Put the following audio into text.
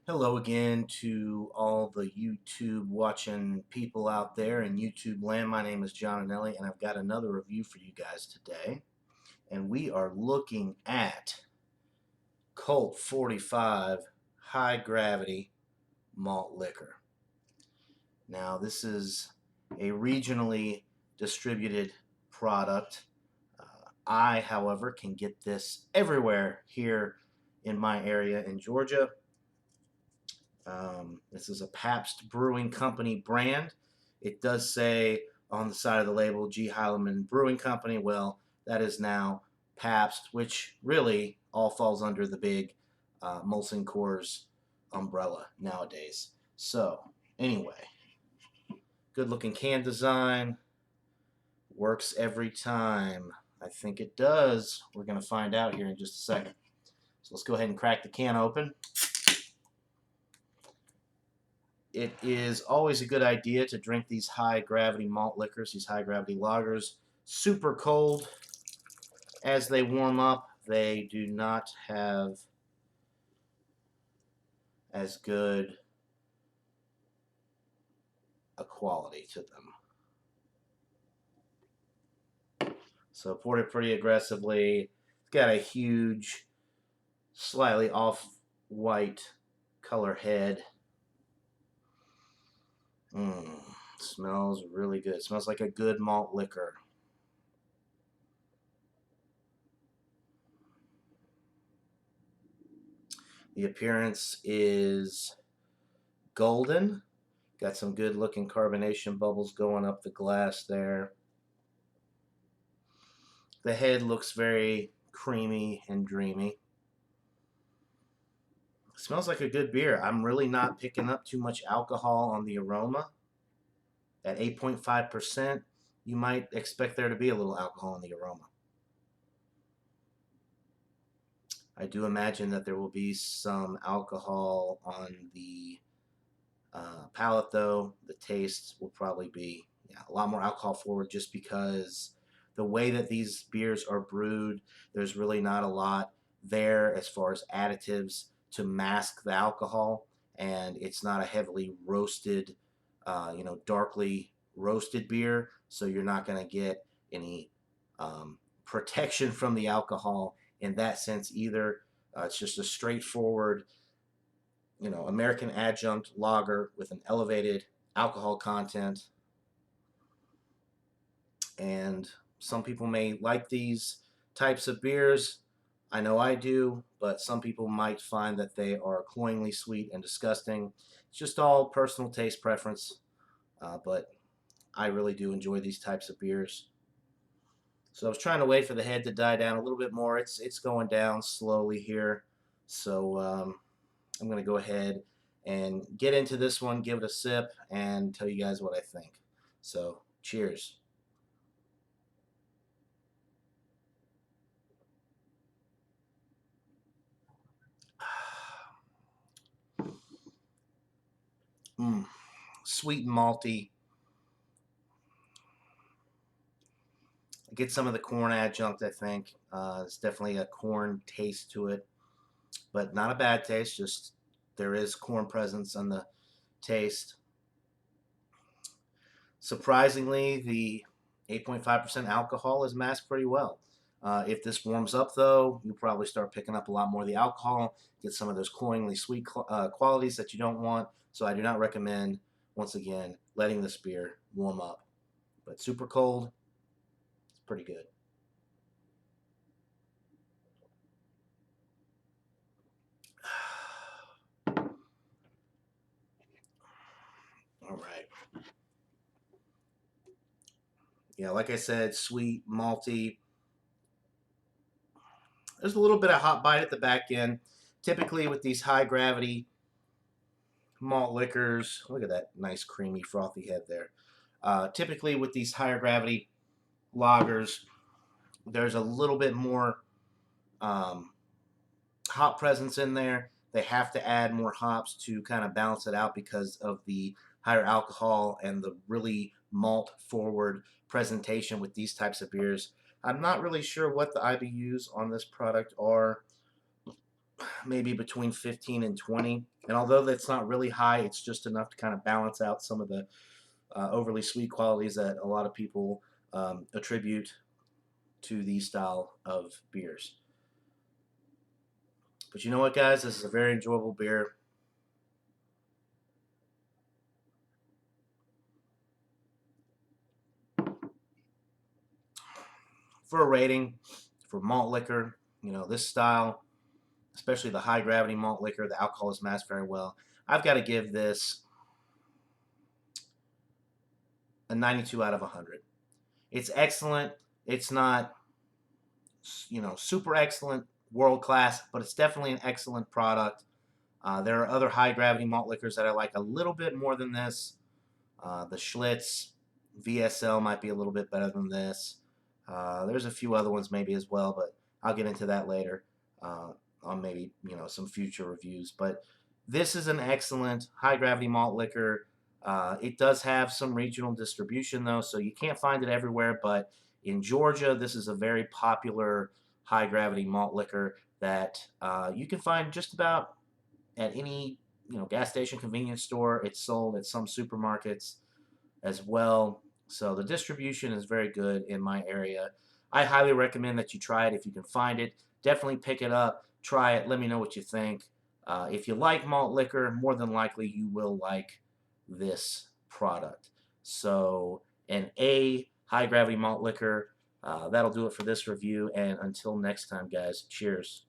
Hello again to all the YouTube watching people out there in YouTube land. My name is John Anelli, and I've got another review for you guys today. And we are looking at Colt 45 High Gravity Malt Liquor. Now, this is a regionally distributed product. I, however, can get this everywhere here in my area in Georgia. This is a Pabst Brewing Company brand. It does say on the side of the label G. Heilemann Brewing Company. Well, that is now Pabst, which really all falls under the big Molson Coors umbrella nowadays. So, anyway, good looking can design. Works every time. I think it does. We're going to find out here in just a second. So let's go ahead and crack the can open. It is always a good idea to drink these high gravity malt liquors, these high gravity lagers, super cold. As they warm up, they do not have as good a quality to them. So poured it pretty aggressively. It's got a huge, slightly off-white color head. Smells really good. It smells like a good malt liquor. The appearance is golden. Got some good looking carbonation bubbles going up the glass there. The head looks very creamy and dreamy. Smells like a good beer. I'm really not picking up too much alcohol on the aroma. At 8.5%, you might expect there to be a little alcohol in the aroma. I do imagine that there will be some alcohol on the palate, though. The taste will probably be a lot more alcohol forward, just because the way that these beers are brewed, there's really not a lot there as far as additives to mask the alcohol, and it's not a heavily roasted, darkly roasted beer, so you're not going to get any protection from the alcohol in that sense either. It's just a straightforward, American adjunct lager with an elevated alcohol content. And some people may like these types of beers. I know I do, but some people might find that they are cloyingly sweet and disgusting. It's just all personal taste preference, but I really do enjoy these types of beers. So I was trying to wait for the head to die down a little bit more. It's going down slowly here. So I'm going to go ahead and get into this one, give it a sip, and tell you guys what I think. So, cheers. Sweet and malty. Get some of the corn adjunct, I think. It's definitely a corn taste to it, but not a bad taste. Just there is corn presence on the taste. Surprisingly, the 8.5% alcohol is masked pretty well. If this warms up, though, you'll probably start picking up a lot more of the alcohol, get some of those cloyingly sweet qualities that you don't want. So I do not recommend, once again, letting this beer warm up. But super cold, it's pretty good. All right. Yeah, like I said, sweet, malty. There's a little bit of hot bite at the back end. Typically with these high gravity malt liquors, look at that nice creamy frothy head there. Typically with these higher gravity lagers, there's a little bit more hop presence in there. They have to add more hops to kind of balance it out because of the higher alcohol and the really malt forward presentation with these types of beers. I'm not really sure what the IBUs on this product are. maybe between 15 and 20. And although that's not really high, it's just enough to kind of balance out some of the overly sweet qualities that a lot of people attribute to these style of beers. But you know what, guys? This is a very enjoyable beer. For a rating for malt liquor, this style, especially the high gravity malt liquor, the alcohol is masked very well. I've got to give this a 92 out of 100. It's excellent. It's not, super excellent, world class, but it's definitely an excellent product. There are other high gravity malt liquors that I like a little bit more than this. The Schlitz VSL might be a little bit better than this. There's a few other ones maybe as well, but I'll get into that later on maybe some future reviews. But this is an excellent high gravity malt liquor. It does have some regional distribution though, so you can't find it everywhere. But in Georgia, this is a very popular high gravity malt liquor that you can find just about at any gas station, convenience store. It's sold at some supermarkets as well. So the distribution is very good in my area. I highly recommend that you try it if you can find it. Definitely pick it up, try it, let me know what you think. If you like malt liquor, more than likely you will like this product. So an A high gravity malt liquor. That'll do it for this review. And until next time, guys, cheers.